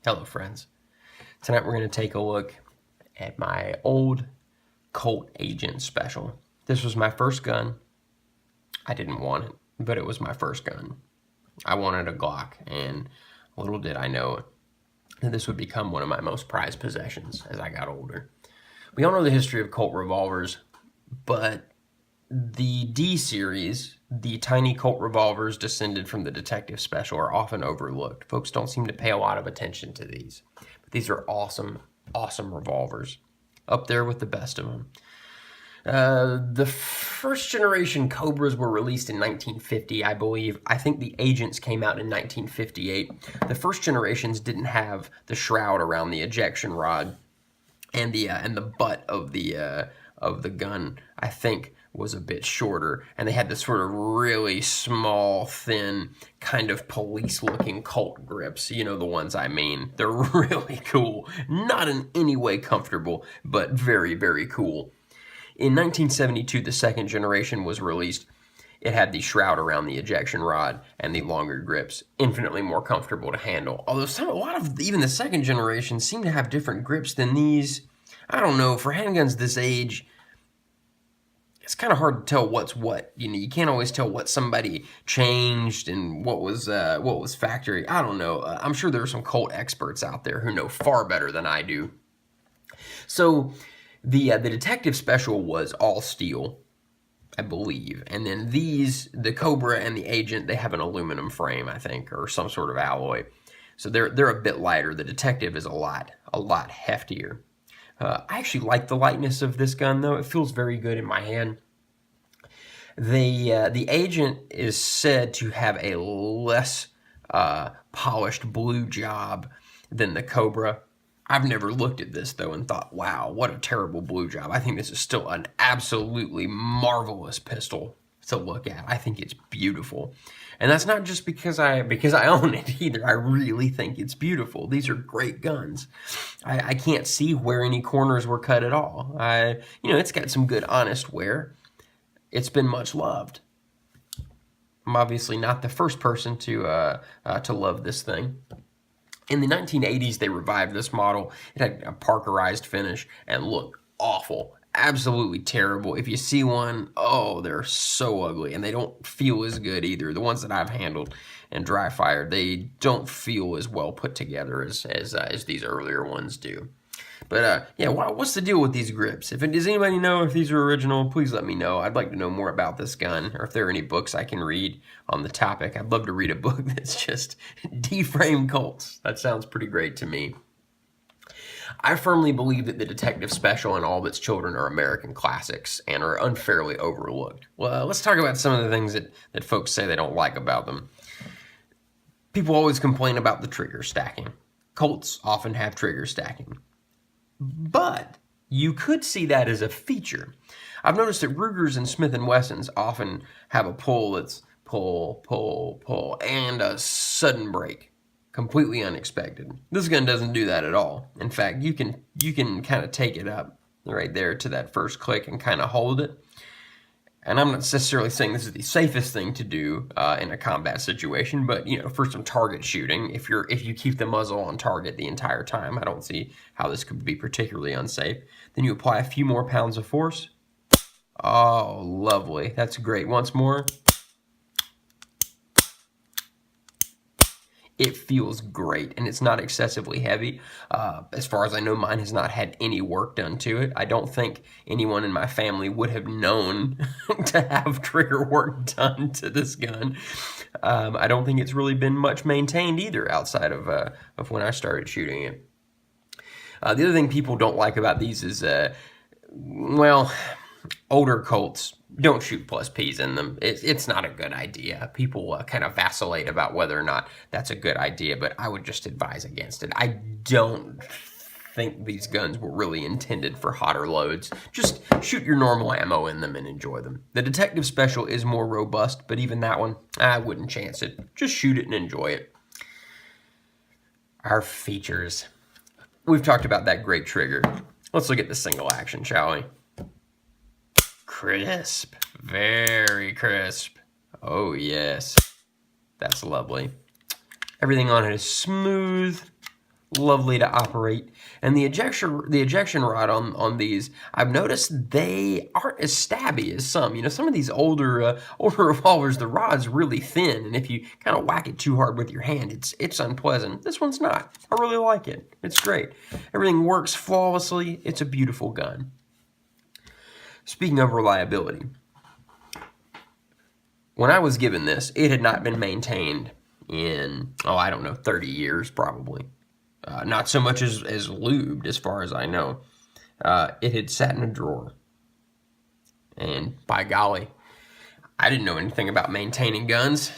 Hello friends. Tonight we're going to take a look at my old Colt Agent special. This was my first gun. I didn't want it, but it was my first gun. I wanted a Glock, and little did I know that this would become one of my most prized possessions as I got older. We all know the history of Colt revolvers, but the D series, the tiny Colt revolvers descended from the Detective Special, are often overlooked. Folks don't seem to pay a lot of attention to these. But these are awesome, awesome revolvers. Up there with the best of them. The first generation Cobras were released in 1950, I believe. I think the Agents came out in 1958. The first generations didn't have the shroud around the ejection rod, and the butt of the gun, I think, was a bit shorter, and they had this sort of really small, thin, kind of police-looking Colt grips. You know the ones I mean. They're really cool. Not in any way comfortable, but very, very cool. In 1972, the second generation was released. It had the shroud around the ejection rod and the longer grips, infinitely more comfortable to handle. Although a lot of even the second generation seem to have different grips than these. I don't know, for handguns this age, it's kind of hard to tell what's what. You know, you can't always tell what somebody changed and what was factory. I don't know. I'm sure there are some Colt experts out there who know far better than I do. So the Detective Special was all steel, I believe, and then these, the Cobra and the Agent, they have an aluminum frame, I think, or some sort of alloy. So they're a bit lighter. The Detective is a lot heftier. I actually like the lightness of this gun, though. It feels very good in my hand. The Agent is said to have a less polished blue job than the Cobra. I've never looked at this, though, and thought, wow, what a terrible blue job. I think this is still an absolutely marvelous pistol to look at. I think it's beautiful. And that's not just because I own it either. I really think it's beautiful. These are great guns. I can't see where any corners were cut at all. It's got some good honest wear. It's been much loved. I'm obviously not the first person to love this thing. In the 1980s, they revived this model. It had a Parkerized finish and looked awful. Absolutely terrible. If you see one, oh, they're so ugly, and they don't feel as good either. The ones that I've handled and dry fired, they don't feel as well put together as these earlier ones do. But yeah, what's the deal with these grips? Does anybody know if these are original? Please let me know. I'd like to know more about this gun, or if there are any books I can read on the topic. I'd love to read a book that's just deframe Colts. That sounds pretty great to me. I firmly believe that the Detective Special and all of its children are American classics and are unfairly overlooked. Well, let's talk about some of the things that folks say they don't like about them. People always complain about the trigger stacking. Colts often have trigger stacking. But you could see that as a feature. I've noticed that Rugers and Smith & Wessons often have a pull that's pull, pull, pull, and a sudden break. Completely unexpected. This gun doesn't do that at all. In fact, you can kind of take it up right there to that first click and kind of hold it. And I'm not necessarily saying this is the safest thing to do in a combat situation, but for some target shooting, if you keep the muzzle on target the entire time, I don't see how this could be particularly unsafe. Then you apply a few more pounds of force. Oh, lovely. That's great. Once more. It feels great, and it's not excessively heavy. As far as I know, mine has not had any work done to it. I don't think anyone in my family would have known to have trigger work done to this gun. I don't think it's really been much maintained either outside of when I started shooting it. The other thing people don't like about these is, older Colts don't shoot plus Ps in them. It's not a good idea. People kind of vacillate about whether or not that's a good idea, but I would just advise against it. I don't think these guns were really intended for hotter loads. Just shoot your normal ammo in them and enjoy them. The Detective Special is more robust, but even that one, I wouldn't chance it. Just shoot it and enjoy it. Our features. We've talked about that great trigger. Let's look at the single action, shall we? Crisp, very crisp. Oh yes, that's lovely. Everything on it is smooth, lovely to operate. And the ejection rod on these, I've noticed they aren't as stabby as some. You know, some of these older revolvers, the rod's really thin, and if you kind of whack it too hard with your hand, it's unpleasant. This one's not. I really like it. It's great. Everything works flawlessly. It's a beautiful gun. Speaking of reliability, when I was given this, it had not been maintained in, I don't know, 30 years probably. Not so much as lubed, as far as I know. It had sat in a drawer. And by golly, I didn't know anything about maintaining guns.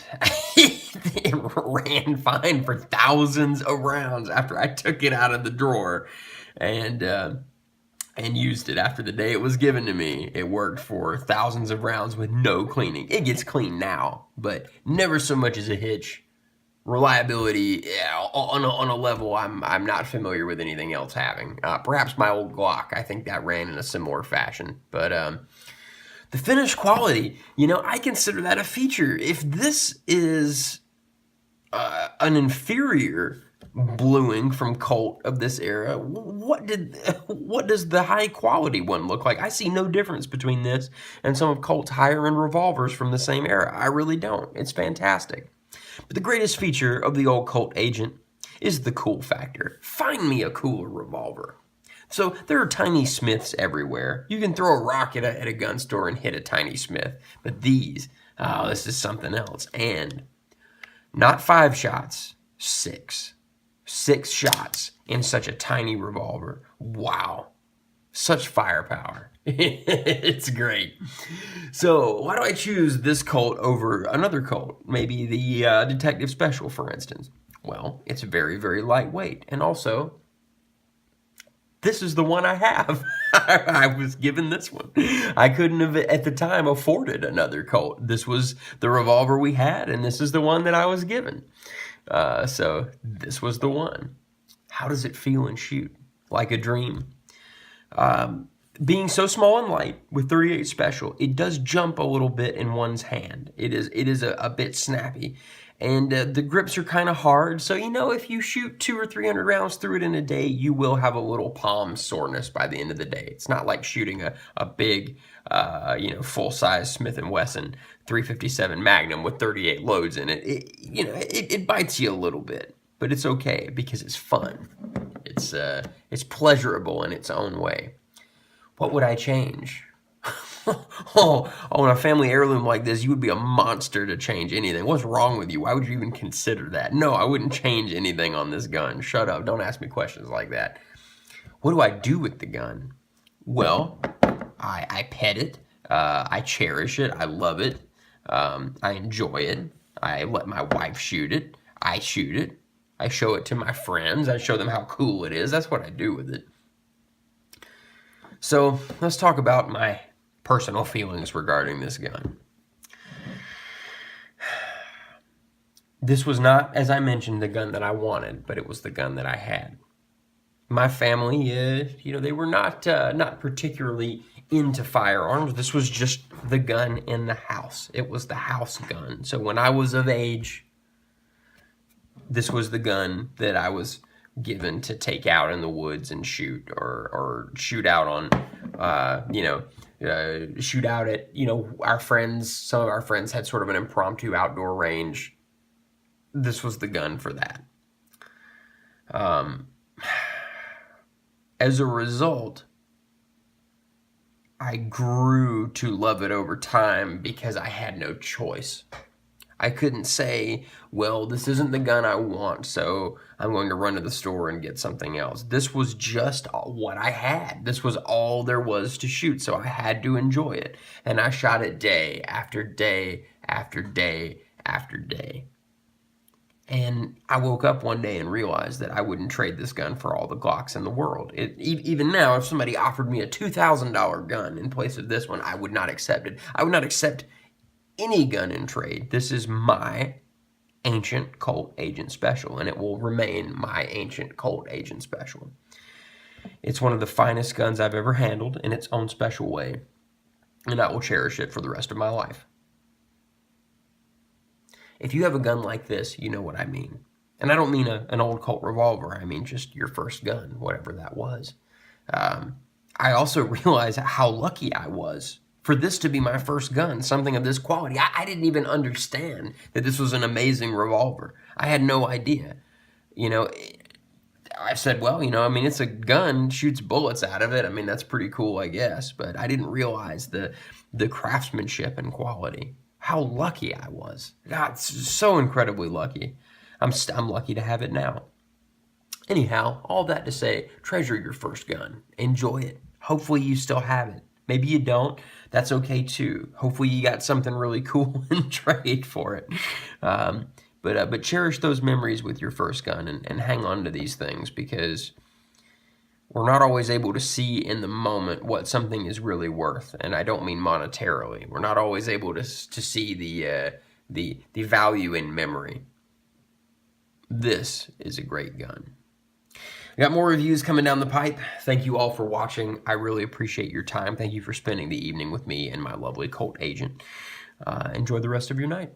It ran fine for thousands of rounds after I took it out of the drawer and used it after the day it was given to me. It worked for thousands of rounds with no cleaning. It gets cleaned now, but never so much as a hitch. Reliability, yeah, on a level I'm not familiar with anything else having. Perhaps my old Glock, I think that ran in a similar fashion. But the finish quality, you know, I consider that a feature. If this is an inferior bluing from Colt of this era, what does the high quality one look like? I see no difference between this and some of Colt's higher end revolvers from the same era. I really don't. It's fantastic. But the greatest feature of the old Colt Agent is the cool factor. Find me a cooler revolver. So there are tiny Smiths everywhere. You can throw a rock at a gun store and hit a tiny Smith. But these, this is something else. And not 5 shots, 6. 6 shots in such a tiny revolver. Wow. Such firepower. It's great. So why do I choose this Colt over another Colt? Maybe the Detective Special, for instance. Well, it's very, very lightweight. And also, this is the one I have. I was given this one. I couldn't have, at the time, afforded another Colt. This was the revolver we had, and this is the one that I was given. So this was the one. How does it feel and shoot? Like a dream. Being so small and light with 38 Special, it does jump a little bit in one's hand. It is a bit snappy. And the grips are kind of hard. So, you know, if you shoot 200 or 300 rounds through it in a day, you will have a little palm soreness by the end of the day. It's not like shooting a big, full-size Smith & Wesson 357 Magnum with 38 loads in it. It bites you a little bit. But it's okay because it's fun. It's pleasurable in its own way. What would I change? On a family heirloom like this, you would be a monster to change anything. What's wrong with you? Why would you even consider that? No, I wouldn't change anything on this gun. Shut up. Don't ask me questions like that. What do I do with the gun? Well, I pet it. I cherish it. I love it. I enjoy it. I let my wife shoot it. I shoot it. I show it to my friends. I show them how cool it is. That's what I do with it. So let's talk about my personal feelings regarding this gun. This was not, as I mentioned, the gun that I wanted, but it was the gun that I had. My family, they were not particularly into firearms. This was just the gun in the house. It was the house gun. So when I was of age, this was the gun that I was given to take out in the woods and shoot, or shoot out on, shoot out at, our friends. Some of our friends had sort of an impromptu outdoor range. This was the gun for that. As a result, I grew to love it over time because I had no choice. I couldn't say, well, this isn't the gun I want, so I'm going to run to the store and get something else. This was just what I had. This was all there was to shoot, so I had to enjoy it. And I shot it day after day after day after day. And I woke up one day and realized that I wouldn't trade this gun for all the Glocks in the world. Even now, if somebody offered me a $2,000 gun in place of this one, I would not accept it. I would not accept any gun in trade. This is my ancient Colt Agent Special, and it will remain my ancient Colt Agent Special. It's one of the finest guns I've ever handled in its own special way, and I will cherish it for the rest of my life. If you have a gun like this, you know what I mean. And I don't mean an old Colt revolver. I mean just your first gun, whatever that was. I also realized how lucky I was for this to be my first gun, something of this quality. I didn't even understand that this was an amazing revolver. I had no idea. You know, I said, well, I mean, it's a gun, shoots bullets out of it. I mean, that's pretty cool, I guess. But I didn't realize the craftsmanship and quality. How lucky I was. God, so incredibly lucky. I'm lucky to have it now. Anyhow, all that to say, treasure your first gun. Enjoy it. Hopefully you still have it. Maybe you don't. That's okay too. Hopefully you got something really cool in trade for it. But cherish those memories with your first gun and hang on to these things, because we're not always able to see in the moment what something is really worth. And I don't mean monetarily. We're not always able to see the value in memory. This is a great gun. I got more reviews coming down the pipe. Thank you all for watching. I really appreciate your time. Thank you for spending the evening with me and my lovely Colt Agent. Enjoy the rest of your night.